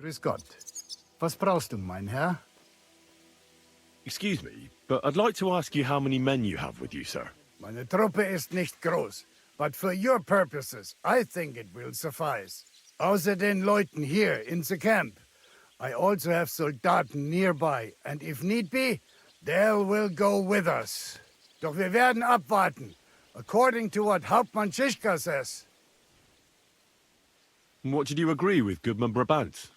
Grüß Gott. Was brauchst du, mein Herr? Excuse me, but I'd like to ask you how many men you have with you, sir. Meine Truppe ist nicht groß, but for your purposes, I think it will suffice. Außer den Leuten here in the camp, I also have Soldaten nearby, and if need be, they will go with us. Doch wir werden abwarten, according to what Hauptmann Schischka says. What did you agree with Goodman Brabant?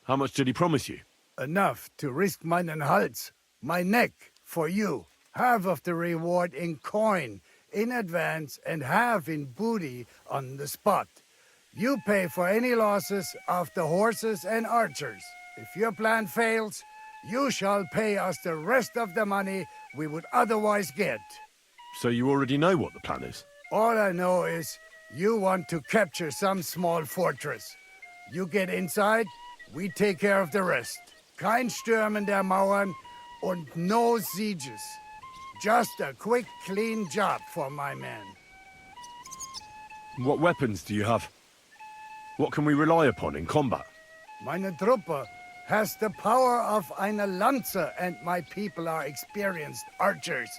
How much did he promise you? Enough to risk meinen Hals, my neck, for you. Half of the reward in coin, in advance, and half in booty on the spot. You pay for any losses of the horses and archers. If your plan fails, you shall pay us the rest of the money we would otherwise get. So you already know what the plan is? All I know is you want to capture some small fortress. You get inside, we take care of the rest. Kein Stürmen der Mauern und no sieges. Just a quick, clean job for my men. What weapons do you have? What can we rely upon in combat? Meine Truppe has the power of eine Lanze, and my people are experienced archers.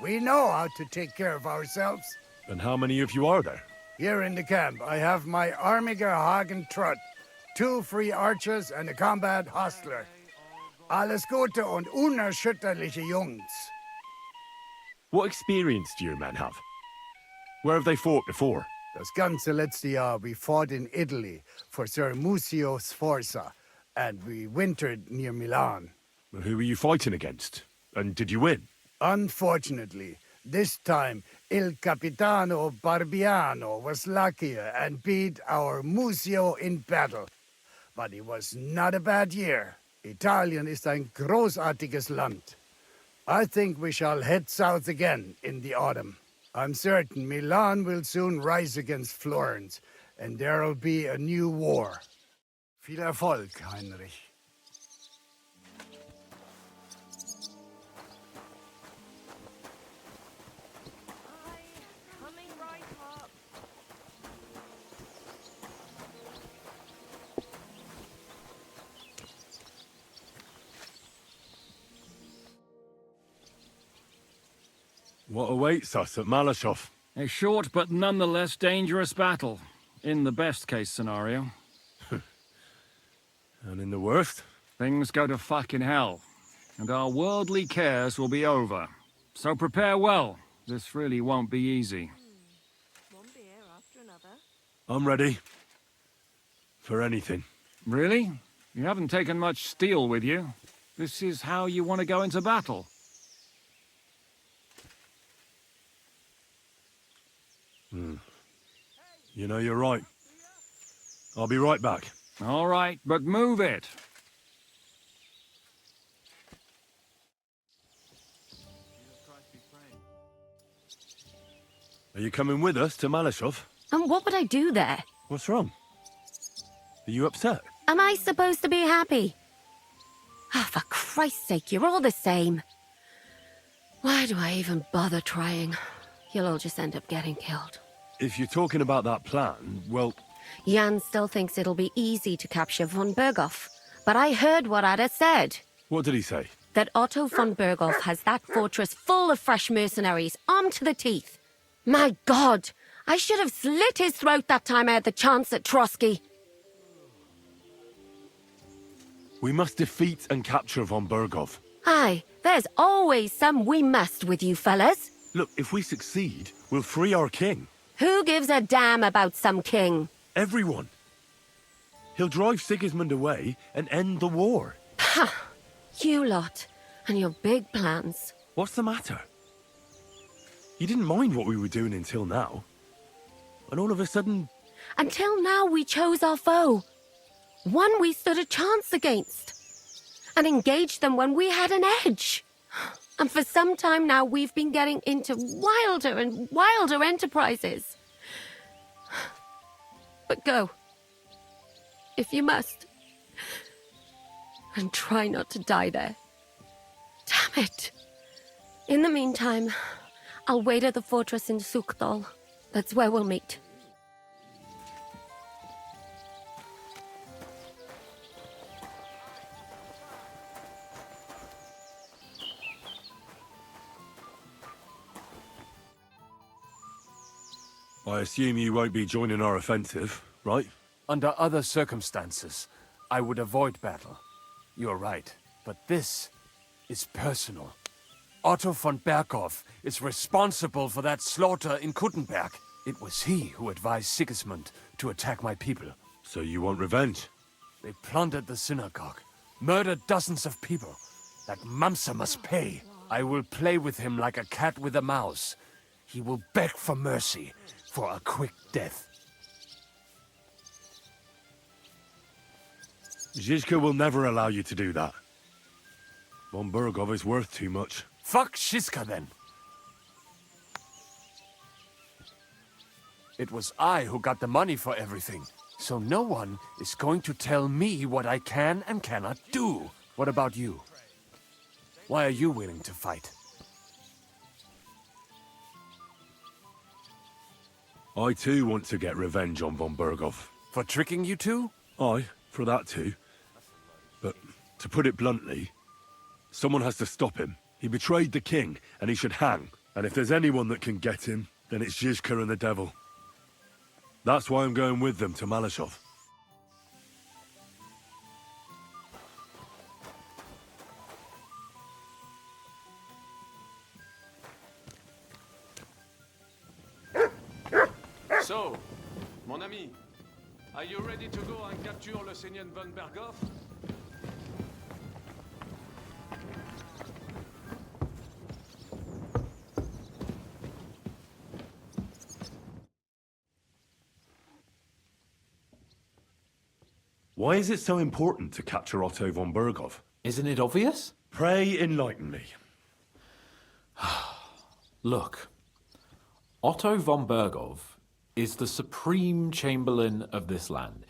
We know how to take care of ourselves. And how many of you are there? Here in the camp, I have my Armiger Hagen Trott, 2 free archers and a combat hostler. Alles Gute und unerschütterliche Jungs. What experience do your men have? Where have they fought before? Das ganze letzte Jahr we fought in Italy for Sir Musio Sforza, and we wintered near Milan. Who were you fighting against? And did you win? Unfortunately, this time Il Capitano Barbiano was luckier and beat our Musio in battle. But it was not a bad year. Italien ist ein großartiges Land. I think we shall head south again in the autumn. I'm certain Milan will soon rise against Florence, and there'll be a new war. Viel Erfolg, Heinrich. Coming right up. What awaits us at Malashov? A short but nonetheless dangerous battle, in the best-case scenario. And in the worst? Things go to fucking hell, and our worldly cares will be over. So prepare well. This really won't be easy. One beer after another. I'm ready. For anything. Really? You haven't taken much steel with you. This is how you want to go into battle. You know, you're right. I'll be right back. All right, but move it. Are you coming with us to Malashov? And what would I do there? What's wrong? Are you upset? Am I supposed to be happy? Ah, for Christ's sake, you're all the same. Why do I even bother trying? You'll all just end up getting killed. If you're talking about that plan, well... Jan still thinks it'll be easy to capture von Berghoff. But I heard what Ada said. What did he say? That Otto von Berghoff has that fortress full of fresh mercenaries, armed to the teeth. My God! I should have slit his throat that time I had the chance at Trotsky. We must defeat and capture von Berghoff. Aye, there's always some we must with you fellas. Look, if we succeed, we'll free our king. Who gives a damn about some king? Everyone. He'll drive Sigismund away and end the war. Ha! You lot, and your big plans. What's the matter? You didn't mind what we were doing until now. And all of a sudden... Until now we chose our foe. One we stood a chance against. And engaged them when we had an edge. And for some time now we've been getting into wilder and wilder enterprises. But go. If you must. And try not to die there. Damn it. In the meantime, I'll wait at the fortress in Sukdal. That's where we'll meet. I assume you won't be joining our offensive, right? Under other circumstances, I would avoid battle. You're right, but this is personal. Otto von Berghoff is responsible for that slaughter in Kuttenberg. It was he who advised Sigismund to attack my people. So you want revenge? They plundered the synagogue, murdered dozens of people. That Mamsa must pay. I will play with him like a cat with a mouse. He will beg for mercy, for a quick death. Zizka will never allow you to do that. Von Berghoff is worth too much. Fuck Shiska then. It was I who got the money for everything. So no one is going to tell me what I can and cannot do. What about you? Why are you willing to fight? I too want to get revenge on von Berghoff. For tricking you two? Aye, for that too. But to put it bluntly, someone has to stop him. He betrayed the king, and he should hang. And if there's anyone that can get him, then it's Zizka and the devil. That's why I'm going with them to Malashov. So, mon ami, are you ready to go and capture le Seigneur von Berghoff? Why is it so important to capture Otto von Berghoff? Isn't it obvious? Pray enlighten me. Look, Otto von Berghoff is the supreme chamberlain of this land.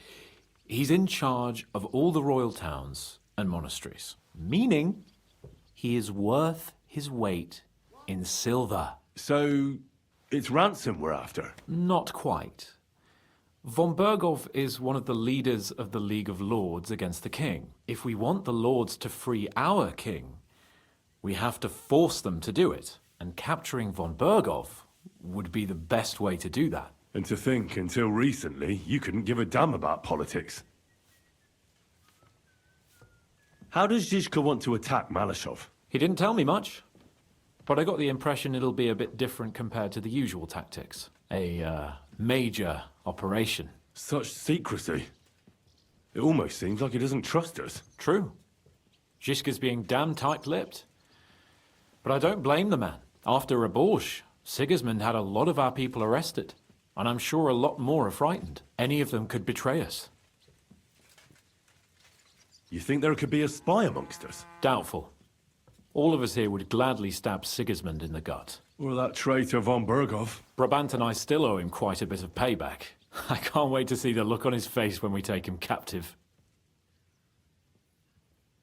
He's in charge of all the royal towns and monasteries, meaning he is worth his weight in silver. So, it's ransom we're after? Not quite. Von Berghoff is one of the leaders of the League of Lords against the king. If we want the lords to free our king, we have to force them to do it. And capturing von Berghoff would be the best way to do that. And to think, until recently, you couldn't give a damn about politics. How does Zizka want to attack Malashov? He didn't tell me much, but I got the impression it'll be a bit different compared to the usual tactics. A major operation. Such secrecy. It almost seems like he doesn't trust us. True. Zizka's being damn tight-lipped. But I don't blame the man. After Raborj, Sigismund had a lot of our people arrested, and I'm sure a lot more are frightened. Any of them could betray us. You think there could be a spy amongst us? Doubtful. All of us here would gladly stab Sigismund in the gut. Or that traitor von Berghoff? Brabant and I still owe him quite a bit of payback. I can't wait to see the look on his face when we take him captive.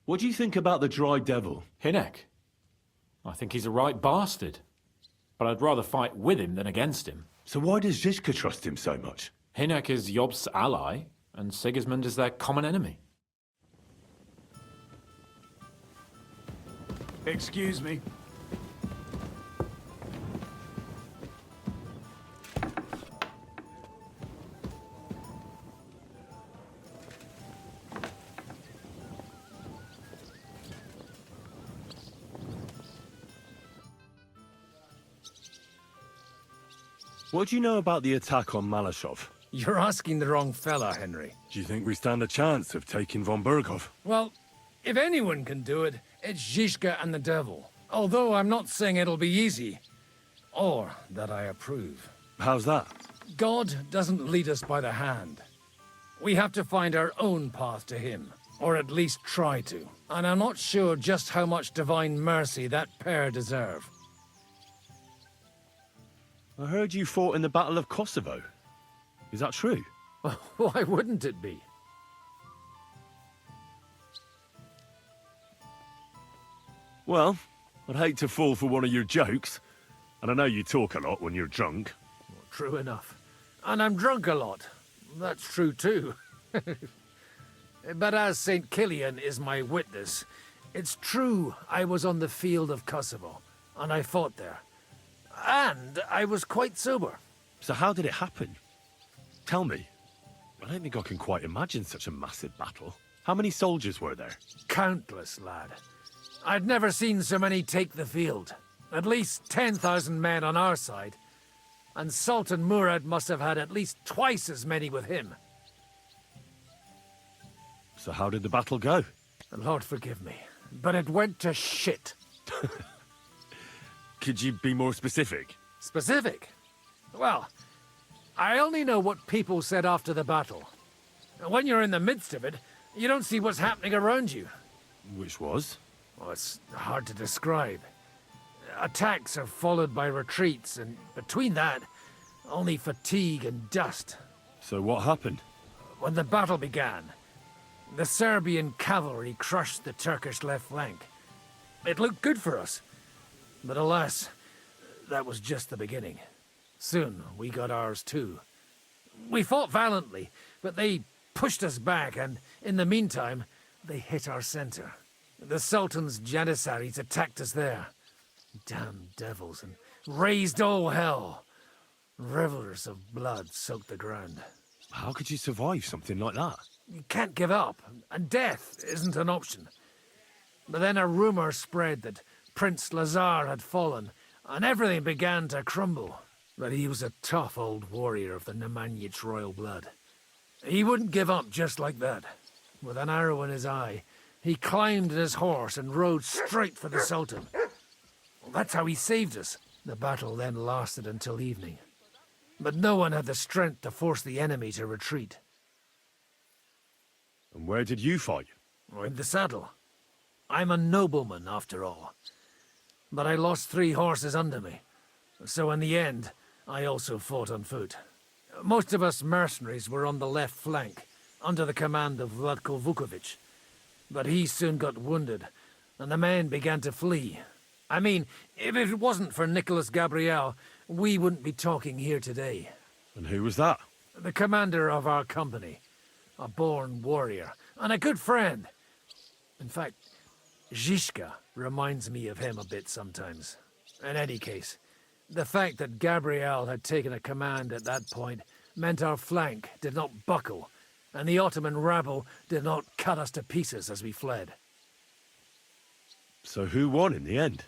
What do you think about the Dry Devil? Hinek? I think he's a right bastard. But I'd rather fight with him than against him. So why does Zizka trust him so much? Hinek is Job's ally, and Sigismund is their common enemy. Excuse me. What do you know about the attack on Malashov? You're asking the wrong fella, Henry. Do you think we stand a chance of taking von Berghoff? Well, if anyone can do it, it's Zizka and the devil. Although I'm not saying it'll be easy. Or that I approve. How's that? God doesn't lead us by the hand. We have to find our own path to him. Or at least try to. And I'm not sure just how much divine mercy that pair deserve. I heard you fought in the Battle of Kosovo. Is that true? Why wouldn't it be? Well, I'd hate to fall for one of your jokes. And I know you talk a lot when you're drunk. True enough. And I'm drunk a lot. That's true too. But as St. Killian is my witness, it's true I was on the field of Kosovo, and I fought there. And I was quite sober. So how did it happen? Tell me. I don't think I can quite imagine such a massive battle. How many soldiers were there? Countless, lad. I'd never seen so many take the field. At least 10,000 men on our side. And Sultan Murad must have had at least twice as many with him. So how did the battle go? Lord forgive me, but it went to shit. Could you be more specific? Specific? Well, I only know what people said after the battle. When you're in the midst of it, you don't see what's happening around you. Which was? Well, it's hard to describe. Attacks are followed by retreats, and between that, only fatigue and dust. So what happened? When the battle began, the Serbian cavalry crushed the Turkish left flank. It looked good for us. But alas, that was just the beginning. Soon, we got ours too. We fought valiantly, but they pushed us back, and in the meantime, they hit our center. The Sultan's Janissaries attacked us there. Damn devils, and raised all hell. Rivers of blood soaked the ground. How could you survive something like that? You can't give up, and death isn't an option. But then a rumor spread that Prince Lazar had fallen, and everything began to crumble. But he was a tough old warrior of the Nemanjic royal blood. He wouldn't give up just like that. With an arrow in his eye, he climbed his horse and rode straight for the Sultan. Well, that's how he saved us. The battle then lasted until evening. But no one had the strength to force the enemy to retreat. And where did you fight? In the saddle. I'm a nobleman, after all. But I lost 3 horses under me. So in the end, I also fought on foot. Most of us mercenaries were on the left flank, under the command of Vlatko Vukovic. But he soon got wounded, and the men began to flee. I mean, if it wasn't for Nicholas Gabriel, we wouldn't be talking here today. And who was that? The commander of our company. A born warrior, and a good friend. In fact, Zizka reminds me of him a bit sometimes. In any case, the fact that Gabriel had taken a command at that point meant our flank did not buckle, and the Ottoman rabble did not cut us to pieces as we fled. So who won in the end?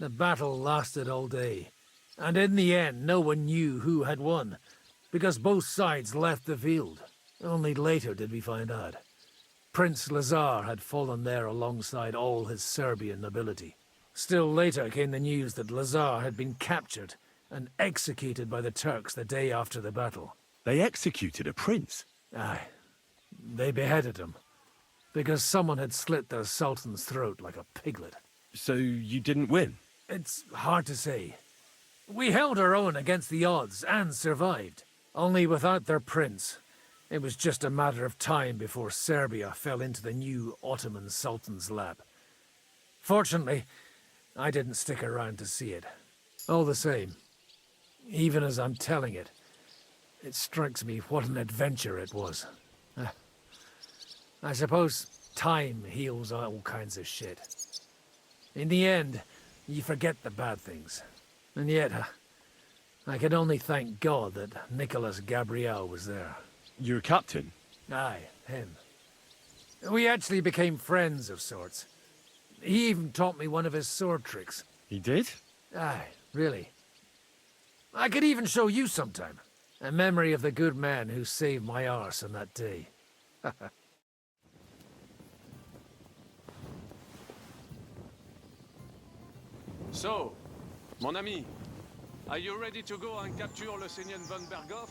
The battle lasted all day, and in the end no one knew who had won, because both sides left the field. Only later did we find out. Prince Lazar had fallen there alongside all his Serbian nobility. Still later came the news that Lazar had been captured and executed by the Turks the day after the battle. They executed a prince? Aye. They beheaded him, because someone had slit their sultan's throat like a piglet. So you didn't win? It's hard to say. We held our own against the odds and survived. Only without their prince, it was just a matter of time before Serbia fell into the new Ottoman Sultan's lap. Fortunately, I didn't stick around to see it. All the same, even as I'm telling it, it strikes me what an adventure it was. I suppose time heals all kinds of shit. In the end, you forget the bad things. And yet, I can only thank God that Nicholas Gabriel was there. Your captain? Aye, him. We actually became friends of sorts. He even taught me one of his sword tricks. He did? Aye, really. I could even show you sometime. A memory of the good man who saved my arse on that day. So, mon ami, are you ready to go and capture le Seigneur von Berghoff?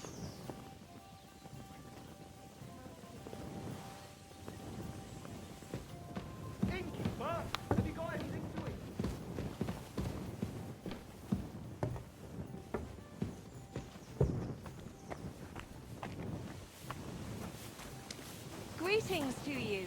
Innkeeper, have you got anything to eat? Greetings to you.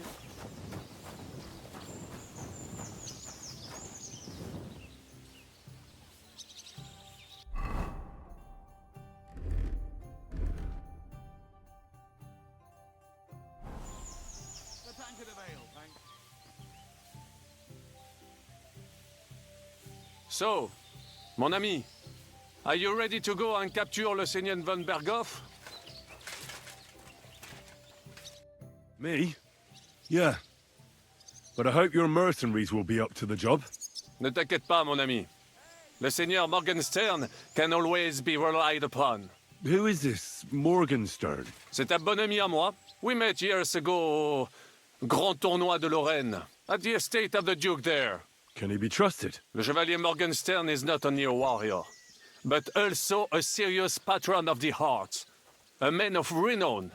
So, mon ami, Are you ready to go and capture le Seigneur von Berghoff? Me? Yeah. But I hope your mercenaries will be up to the job. Ne t'inquiète pas, mon ami. Le Seigneur Morgenstern can always be relied upon. Who is this Morgenstern? C'est un bon ami à moi. We met years ago au Grand Tournoi de Lorraine, at the estate of the Duke there. Can he be trusted? Le Chevalier Morgenstern is not only a warrior, but also a serious patron of the arts, a man of renown.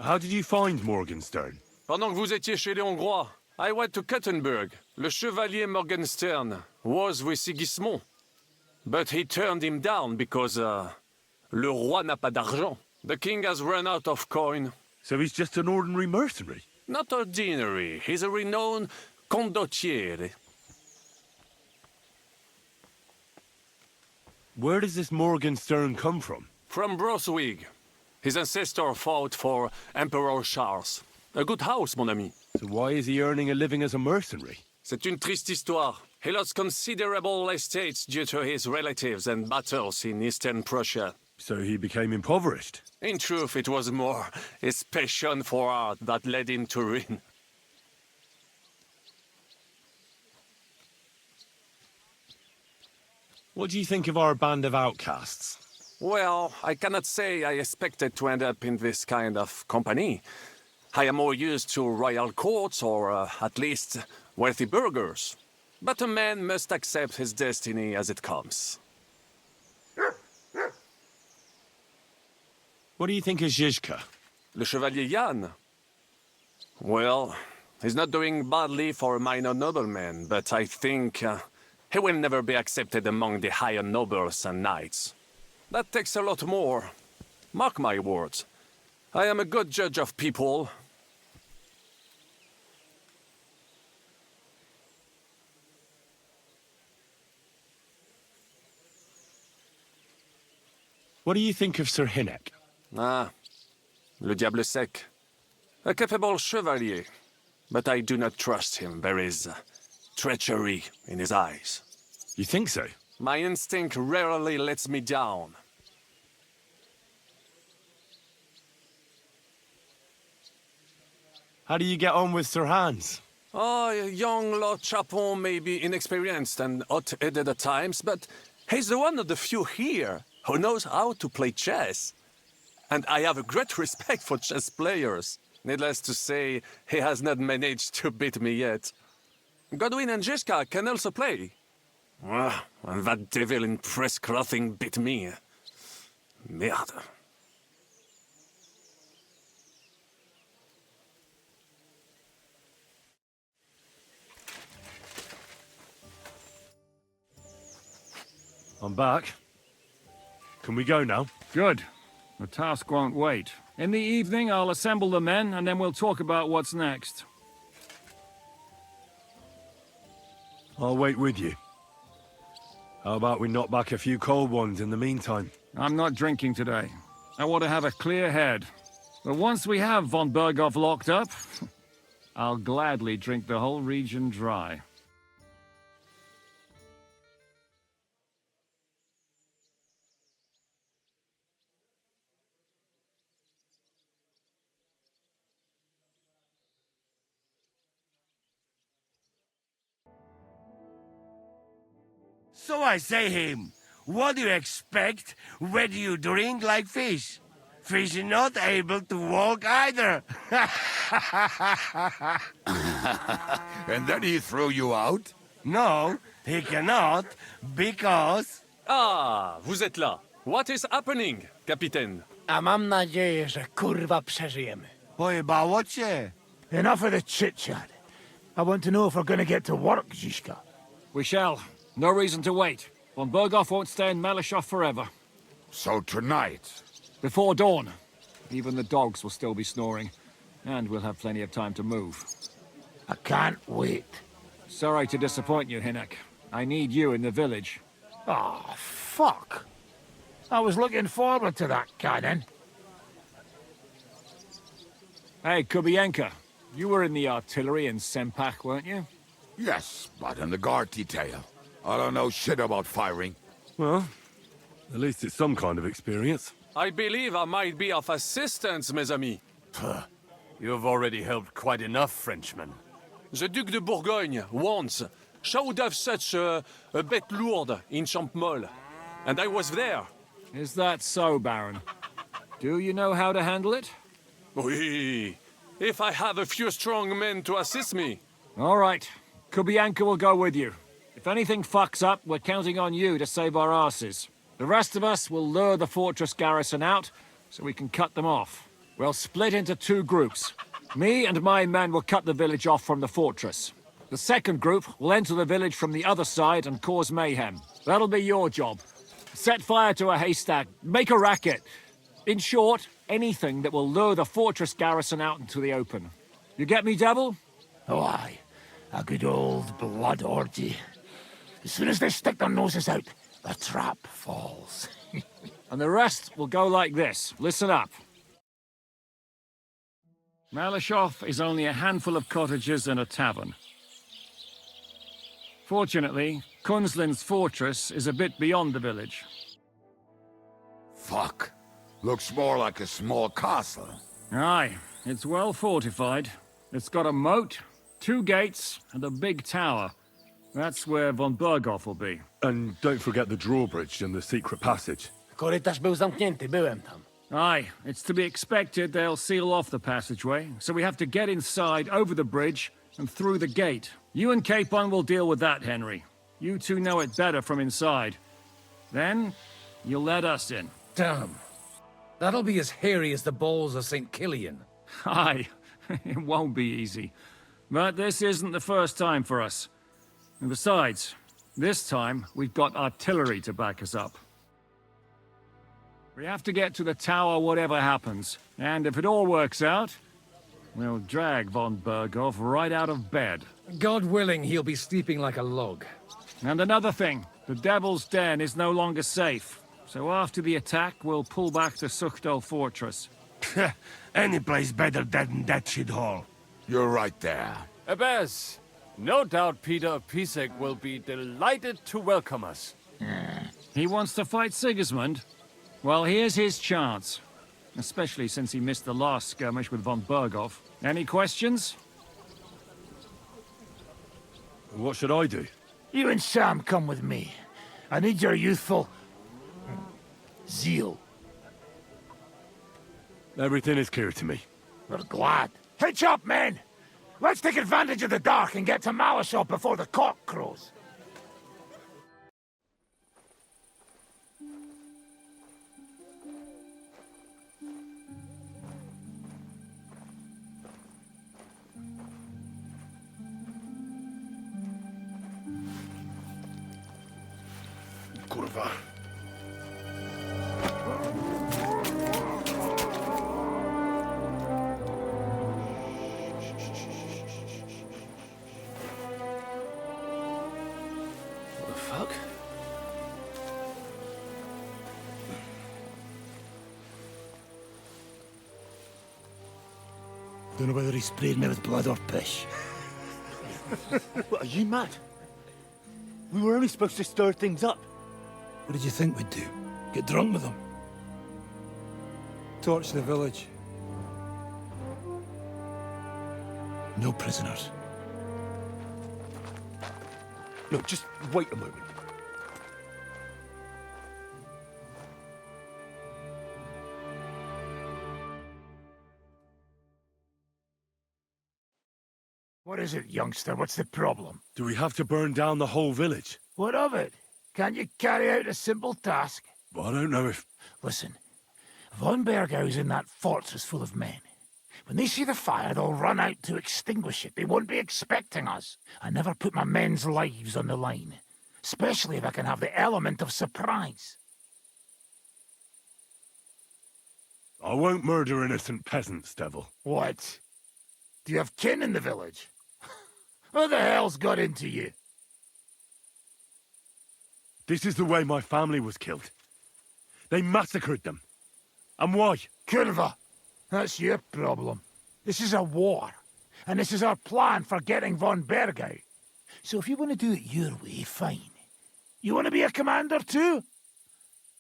How did you find Morgenstern? Pendant que vous étiez chez les Hongrois, I went to Kuttenberg. Le Chevalier Morgenstern was with Sigismund, but he turned him down because, le roi n'a pas d'argent. The king has run out of coin. So he's just an ordinary mercenary? Not ordinary. He's a renowned condottiere. Where does this Morgenstern come from? From Brunswick. His ancestor fought for Emperor Charles. A good house, mon ami. So why is he earning a living as a mercenary? C'est une triste histoire. He lost considerable estates due to his relatives and battles in eastern Prussia. So he became impoverished? In truth, it was more his passion for art that led him to ruin. What do you think of our band of outcasts? Well, I cannot say I expected to end up in this kind of company. I am more used to royal courts or, at least, wealthy burghers. But a man must accept his destiny as it comes. What do you think of Zizka? Le Chevalier Jan? Well, he's not doing badly for a minor nobleman, but I think he will never be accepted among the higher nobles and knights. That takes a lot more. Mark my words. I am a good judge of people. What do you think of Sir Hynek? Ah, le diable sec. A capable chevalier, but I do not trust him. There is treachery in his eyes. You think so? My instinct rarely lets me down. How do you get on with Sir Hans? Oh, young Lord Chapon may be inexperienced and hot-headed at times, but he's one of the few here who knows how to play chess. And I have a great respect for chess players. Needless to say, he has not managed to beat me yet. Godwin and Zizka can also play. Ah, and that devil in press clothing beat me. Merde. I'm back. Can we go now? Good. The task won't wait. In the evening, I'll assemble the men, and then we'll talk about what's next. I'll wait with you. How about we knock back a few cold ones in the meantime? I'm not drinking today. I want to have a clear head. But once we have von Berghoff locked up, I'll gladly drink the whole region dry. So I say him, what do you expect when you drink like fish? Fish is not able to walk either. And then he threw you out? No, he cannot, because... Ah, vous êtes là. What is happening, Capitaine? A mam nadzieję, że kurwa przeżyjemy. Pojebało cię. Enough of the chit-chat. I want to know if we're gonna get to work, Zizka. We shall. No reason to wait. Von Berghoff won't stay in Malyshoff forever. So tonight... Before dawn. Even the dogs will still be snoring. And we'll have plenty of time to move. I can't wait. Sorry to disappoint you, Hynek. I need you in the village. Oh, fuck. I was looking forward to that, Canon. Hey, Kubienka. You were in the artillery in Sempach, weren't you? Yes, but in the guard detail. I don't know shit about firing. Well, at least it's some kind of experience. I believe I might be of assistance, mes amis. Puh. You've already helped quite enough, Frenchmen. The Duc de Bourgogne, once, showed off such a bête lourde in Champmol. And I was there. Is that so, Baron? Do you know how to handle it? Oui. If I have a few strong men to assist me. All right. Kubianka will go with you. If anything fucks up, we're counting on you to save our asses. The rest of us will lure the fortress garrison out, so we can cut them off. We'll split into 2 groups. Me and my men will cut the village off from the fortress. The second group will enter the village from the other side and cause mayhem. That'll be your job. Set fire to a haystack, make a racket. In short, anything that will lure the fortress garrison out into the open. You get me, Devil? Oh, aye. A good old blood orgy. As soon as they stick their noses out, the trap falls. And the rest will go like this. Listen up. Malashov is only a handful of cottages and a tavern. Fortunately, Kunzlin's fortress is a bit beyond the village. Fuck. Looks more like a small castle. Aye, it's well fortified. It's got a moat, 2 gates, and a big tower. That's where von Berghoff will be. And don't forget the drawbridge and the secret passage. Korytarz był zamknięty, byłem tam. Aye, it's to be expected they'll seal off the passageway, so we have to get inside, over the bridge, and through the gate. You and Capon will deal with that, Henry. You two know it better from inside. Then, you'll let us in. Damn. That'll be as hairy as the balls of St. Killian. Aye, it won't be easy. But this isn't the first time for us. And besides, this time we've got artillery to back us up. We have to get to the tower whatever happens. And if it all works out, we'll drag von Berghoff right out of bed. God willing, he'll be sleeping like a log. And another thing, the Devil's Den is no longer safe. So after the attack, we'll pull back to Suchto Fortress. Any place better than that shithole. You're right there. Abbas, no doubt Peter of Pisek will be delighted to welcome us. He wants to fight Sigismund? Well, here's his chance. Especially since he missed the last skirmish with von Berghoff. Any questions? What should I do? You and Sam come with me. I need your youthful... zeal. Everything is clear to me. We're glad. Hitch up, men! Let's take advantage of the dark and get to Malashov before the cock crows. Kurwa. What the fuck? Don't know whether he sprayed me with blood or piss. What, are you mad? We were only supposed to stir things up. What did you think we'd do? Get drunk with them? Torch the village. No prisoners. No, just wait a moment. What is it, youngster? What's the problem? Do we have to burn down the whole village? What of it? Can't you carry out a simple task? I don't know if... Listen, von Bergau's in that fortress full of men. When they see the fire, they'll run out to extinguish it. They won't be expecting us. I never put my men's lives on the line, especially if I can have the element of surprise. I won't murder innocent peasants, Devil. What? Do you have kin in the village? Who the hell's got into you? This is the way my family was killed. They massacred them. And why? Kurva, that's your problem. This is a war, and this is our plan for getting von Bergau. So if you want to do it your way, fine. You want to be a commander too?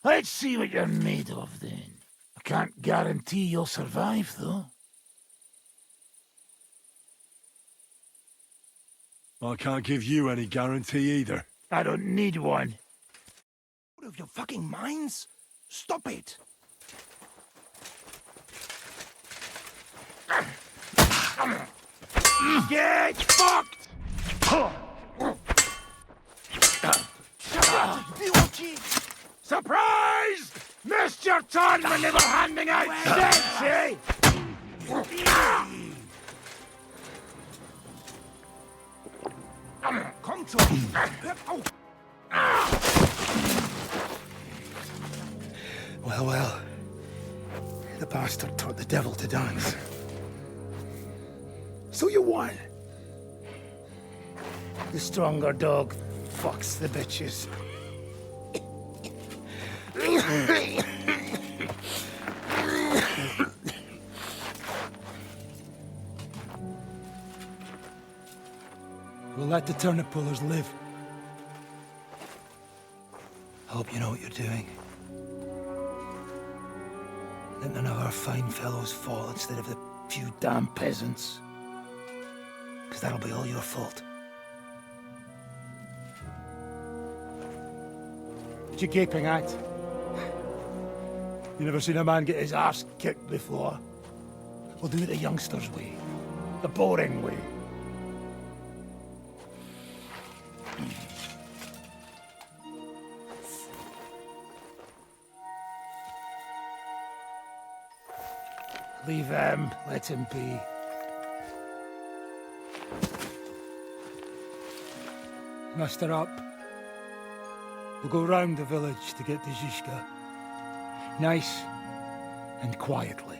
Let's see what you're made of then. I can't guarantee you'll survive, though. I can't give you any guarantee either. I don't need one. Out of your fucking minds? Stop it! Get fucked! Surprise! Missed your turn when they were handing out sticks, eh? Come to me! Well, well. The bastard taught the devil to dance. So you won. The stronger dog fucks the bitches. We'll let the turnip pullers live. I hope you know what you're doing. Let none of our fine fellows fall instead of the few damn peasants. Because that'll be all your fault. What you gaping at? You never seen a man get his arse kicked before? We'll do it the youngsters' way. The boring way. Leave him. Let him be. Muster up. We'll go round the village to get to Zizka. Nice and quietly.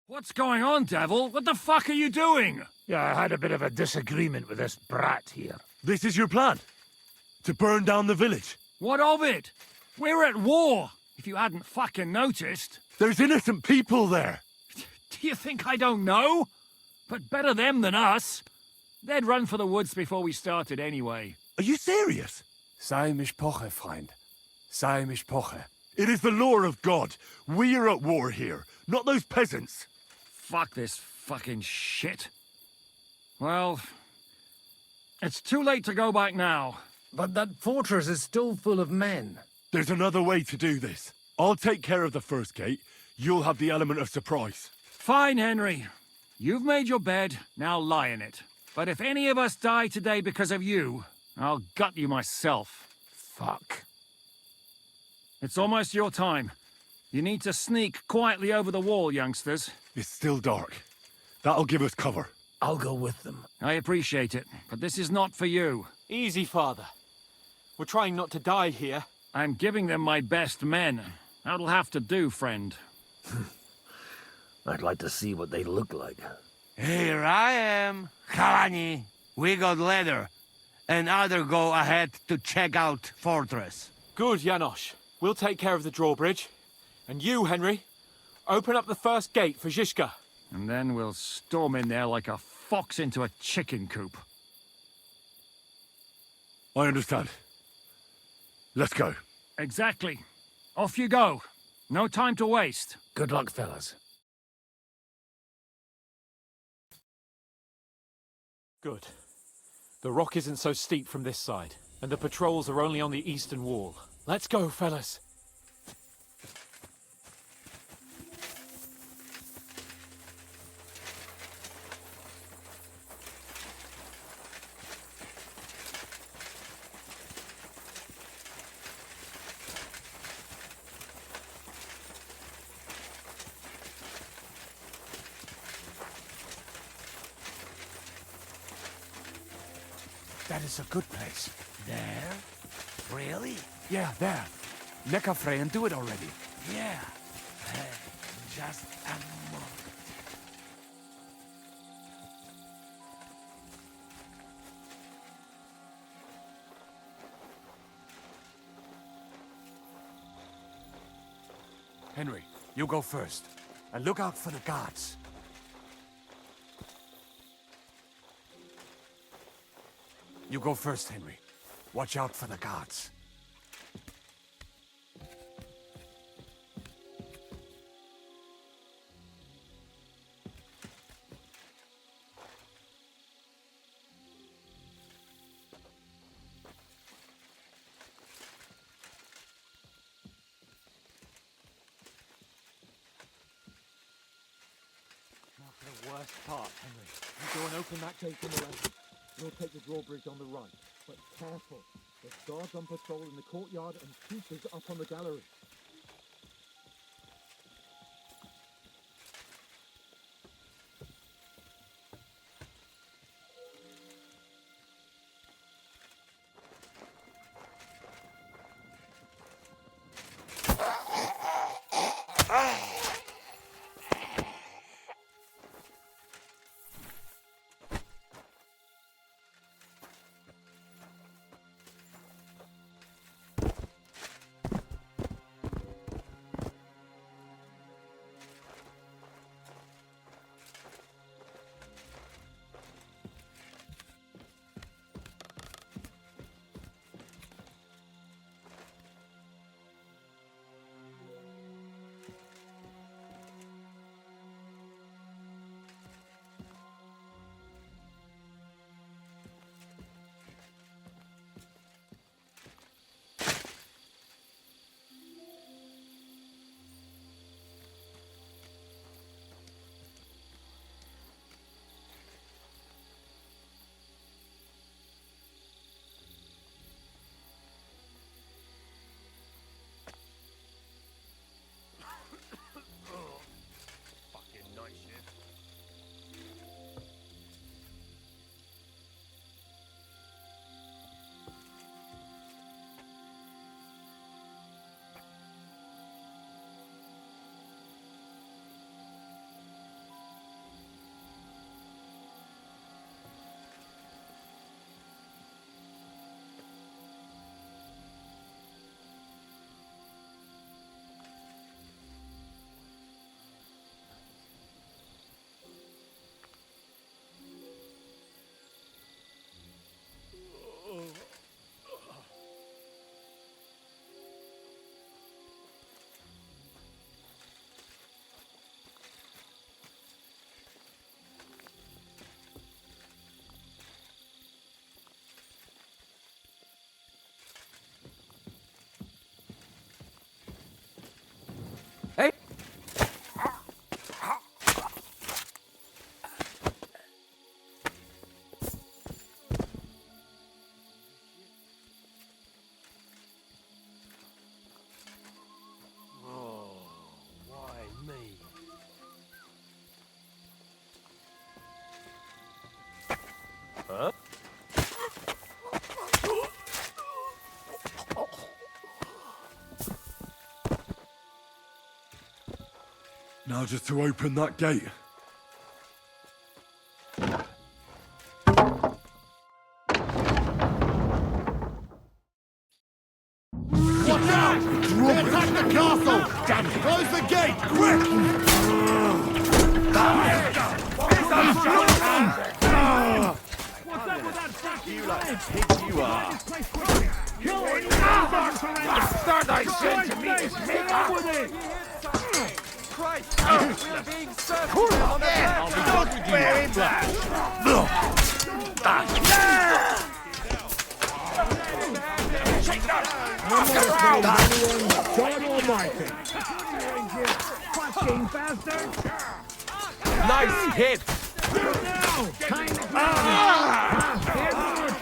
What's going on, Devil? What the fuck are you doing? Yeah, I had a bit of a disagreement with this brat here. This is your plan? To burn down the village? What of it? We're at war, if you hadn't fucking noticed. There's innocent people there. Do you think I don't know? But better them than us. They'd run for the woods before we started anyway. Are you serious? Sei Mishpoche, Freund. Sei Mishpoche. It is the law of God. We are at war here, not those peasants. Fuck this fucking shit. Well, it's too late to go back now. But that fortress is still full of men. There's another way to do this. I'll take care of the first gate. You'll have the element of surprise. Fine, Henry. You've made your bed, now lie in it. But if any of us die today because of you, I'll gut you myself. Fuck. It's almost your time. You need to sneak quietly over the wall, youngsters. It's still dark. That'll give us cover. I'll go with them. I appreciate it, but this is not for you. Easy, Father. We're trying not to die here. I'm giving them my best men. That'll have to do, friend. I'd like to see what they look like. Here I am, Kalani. We got leather, and other go ahead to check out fortress. Good, Janosch. We'll take care of the drawbridge. And you, Henry, open up the first gate for Zizka. And then we'll storm in there like a fox into a chicken coop. I understand. Let's go. Exactly. Off you go. No time to waste. Good luck, fellas. Good. The rock isn't so steep from this side, and the patrols are only on the eastern wall. Let's go, fellas. That is a good place. There? Really? Yeah, there. Neckarfrey and do it already. Yeah. Just a moment. Henry, you go first. And look out for the guards. You go first, Henry. Watch out for the guards. The worst part, Henry. You go and open that gate on the left. We'll take the drawbridge on the right. But careful. There's guards on patrol in the courtyard and troopers up on the gallery. Now just to open that gate. Watch out! They attack the castle! Damn it! Close the gate! Quick! What's up with that fucking leg? Pig you are! Kill it! Bastard, I sent to me this Get with it! Christ! We're being served on the I'll be done with you! Very bad! God almighty! Fucking bastard! Nice hit! Now! Time to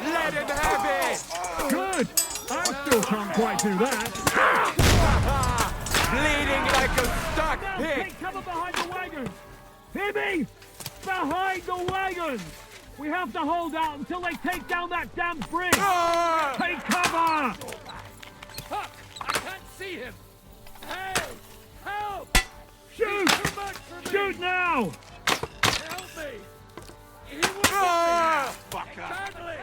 Let him have it! Good! I still can't quite do that. Bleeding like a stuck Now, pig! take cover behind the wagons! Hear me? Behind the wagons! We have to hold out until they take down that damn bridge! Take cover! Fuck! I can't see him! Help! Help! Shoot! Too much for me! Shoot now! Help me! He will badly!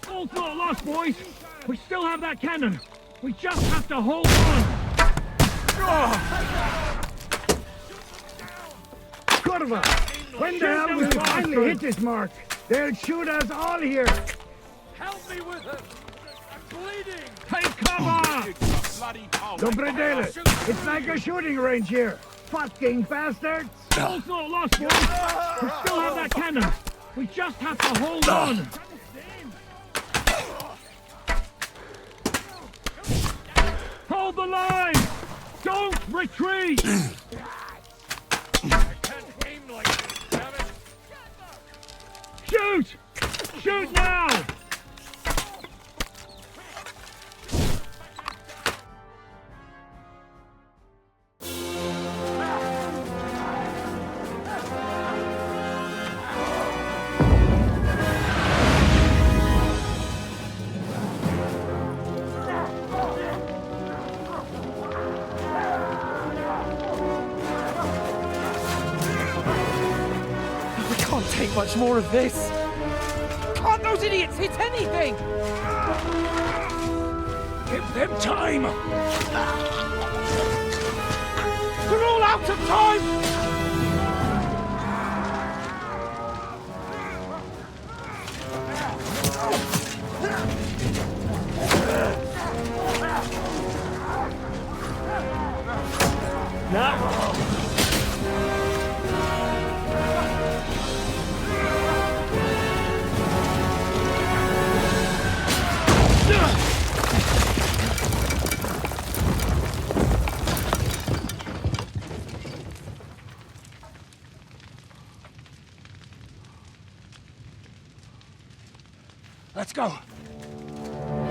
All's not lost, boys! We still have that cannon! We just have to hold on! Curva! When the hell will we finally hit this mark? They'll shoot us all here! Help me with it! I'm bleeding! Take cover! Dobredele! It's like a shooting range here! Fucking bastards! All's not lost, boys! We still have that cannon! We just have to hold on! Hold the line! Don't retreat! Shoot! Shoot now! Can't take much more of this. Can't those idiots hit anything? Give them time! They're all out of time! Let's go!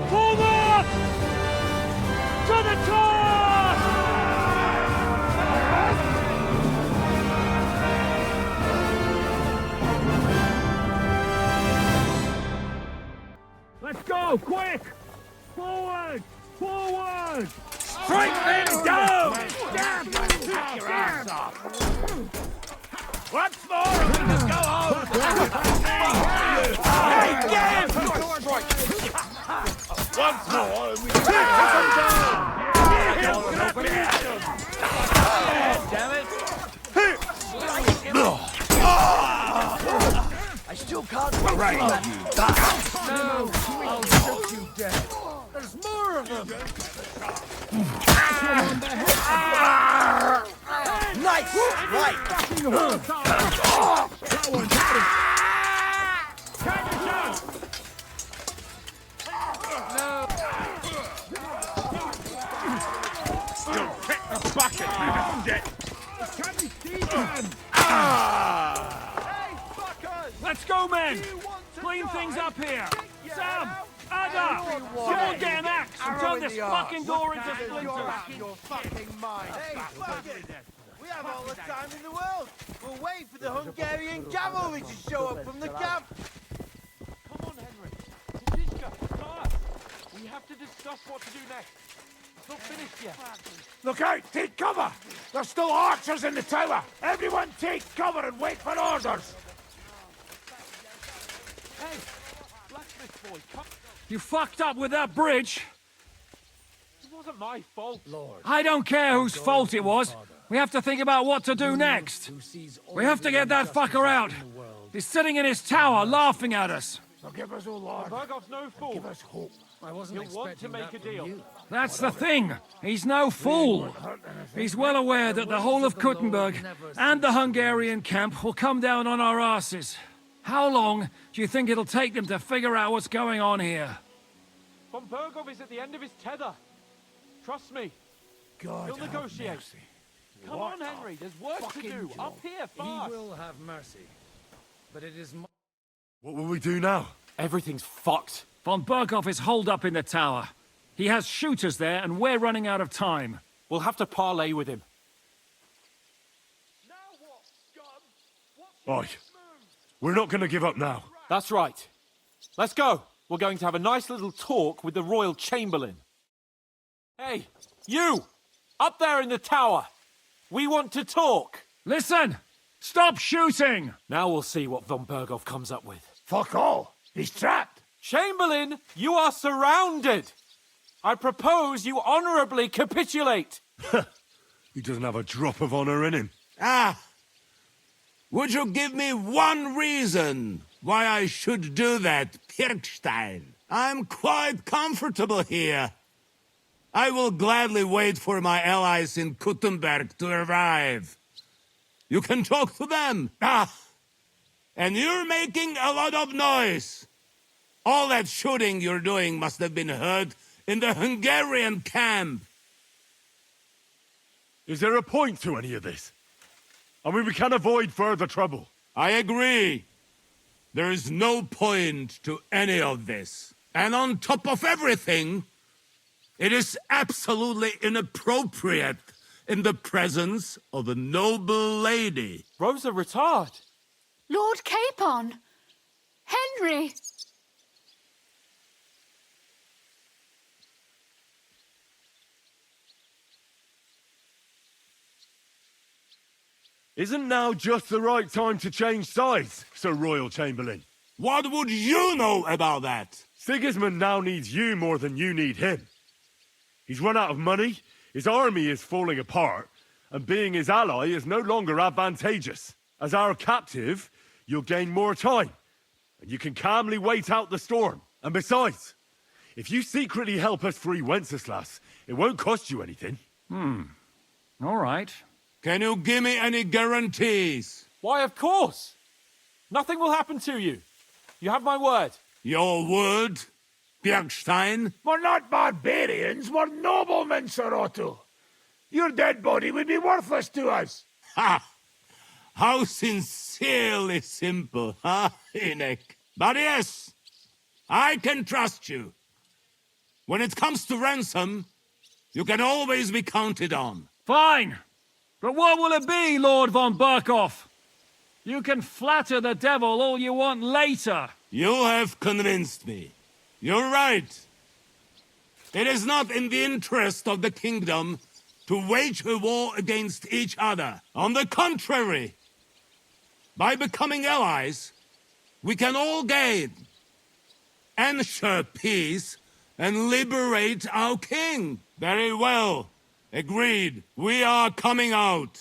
Forward! To the top! Let's go, quick! Forward! Forward! Strike them down! Knock your ass Once more and we just go home! Hey, get him! Once more and we go home! Damn it! I still can't wait for you. No, I'll shoot you dead. There's more of them. Nice! Right! Still kick the bucket, you Let's go, men! Clean things up here! Sam! Ada! Someone get an axe and turn this fucking door into splinters! Your fucking mind. Hey, fuck it. We have all the time in the world. We'll wait for the Hungarian cavalry to show up from the camp. Come on, Henry. Tadishka, Klaas. We have to discuss what to do next. It's not finished yet. Look out! Take cover! There's still archers in the tower! Everyone take cover and wait for orders! Hey, blacksmith boy, come. You fucked up with that bridge! It wasn't my fault. Lord, I don't care whose fault it was. We have to think about what to do next. We have to get that fucker out. He's sitting in his tower laughing at us. Forgive us, O Lord. Bergov's no fool. Give us hope. I wasn't He'll want to expecting make that a deal. from you. That's the thing. He's no fool. He's well aware that the whole of Kuttenberg and the Hungarian camp will come down on our asses. How long do you think it'll take them to figure out what's going on here? Von Bergov is at the end of his tether. Trust me. God He'll have negotiate. mercy. Come on, Henry. There's work to do. Up here, fast. He will have mercy. But it is What will we do now? Everything's fucked. Von Berghoff is holed up in the tower. He has shooters there, and we're running out of time. We'll have to parley with him. Oi. We're not going to give up now. That's right. Let's go. We're going to have a nice little talk with the Royal Chamberlain. Hey, you! Up there in the tower! We want to talk! Listen! Stop shooting! Now we'll see what Von Berghoff comes up with. Fuck all! He's trapped! Chamberlain, you are surrounded! I propose you honorably capitulate! He doesn't have a drop of honor in him. Ah! Would you give me one reason why I should do that, Pirkstein? I'm quite comfortable here. I will gladly wait for my allies in Kuttenberg to arrive. You can talk to them. Ah! And you're making a lot of noise. All that shooting you're doing must have been heard in the Hungarian camp. Is there a point to any of this? I mean, we can avoid further trouble. I agree. There is no point to any of this. And on top of everything, it is absolutely inappropriate in the presence of a noble lady. Rosa Retard! Lord Capon! Henry! Isn't now just the right time to change sides, Sir Royal Chamberlain? What would you know about that? Sigismund now needs you more than you need him. He's run out of money, his army is falling apart, and being his ally is no longer advantageous. As our captive, you'll gain more time, and you can calmly wait out the storm. And besides, if you secretly help us free Wenceslas, it won't cost you anything. All right. Can you give me any guarantees? Why, of course! Nothing will happen to you. You have my word. Your word, Bjergstein? We're not barbarians, we're noblemen, Sir Otto. Your dead body would be worthless to us. Ha! How sincerely simple, huh, Enoch? But yes, I can trust you. When it comes to ransom, you can always be counted on. Fine. But what will it be, Lord von Berkoff? You can flatter the devil all you want later. You have convinced me. You're right. It is not in the interest of the kingdom to wage a war against each other. On the contrary, by becoming allies, we can all gain, ensure peace, and liberate our king. Very well. Agreed. We are coming out.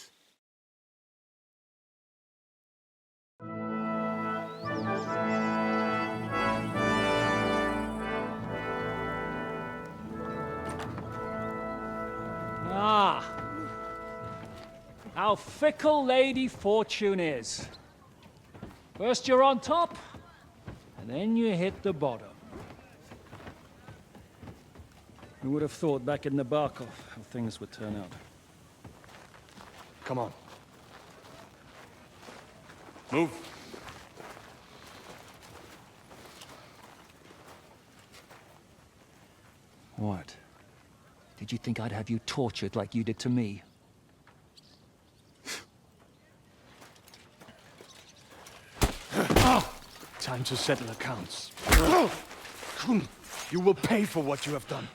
Ah. How fickle Lady Fortune is. First you're on top, and then you hit the bottom. Who would have thought back in the Barkov how things would turn out? Come on. Move. What? Did you think I'd have you tortured like you did to me? Time to settle accounts. You will pay for what you have done.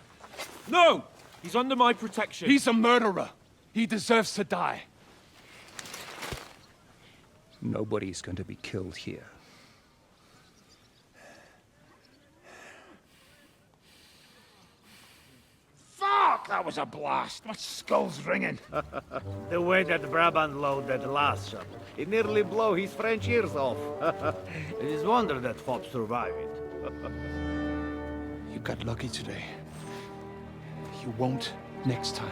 No! He's under my protection. He's a murderer. He deserves to die. Nobody's going to be killed here. Fuck! That was a blast. My skull's ringing. The way that Brabant loaded last shot, it nearly blow his French ears off. It is wonder that Fop survived it. You got lucky today. You won't next time.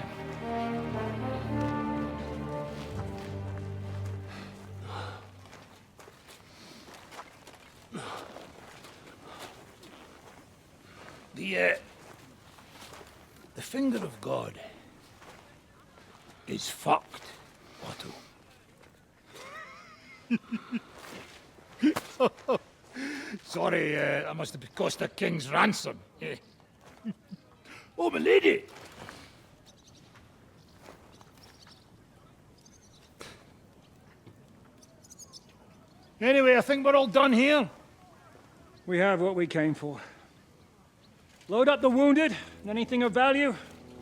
The finger of God is fucked, Otto. Sorry, I must have cost the king's ransom. Oh, my lady! Anyway, I think we're all done here. We have what we came for. Load up the wounded, and anything of value,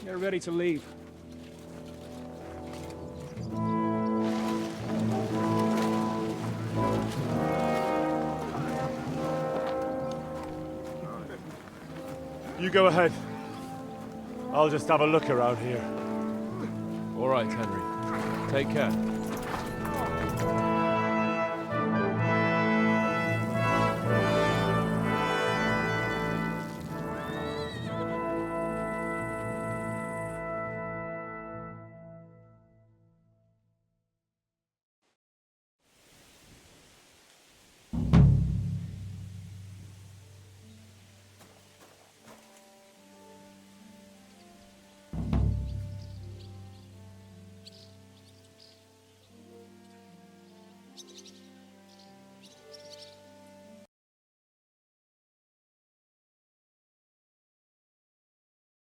get ready to leave. You go ahead. I'll just have a look around here. All right, Henry. Take care.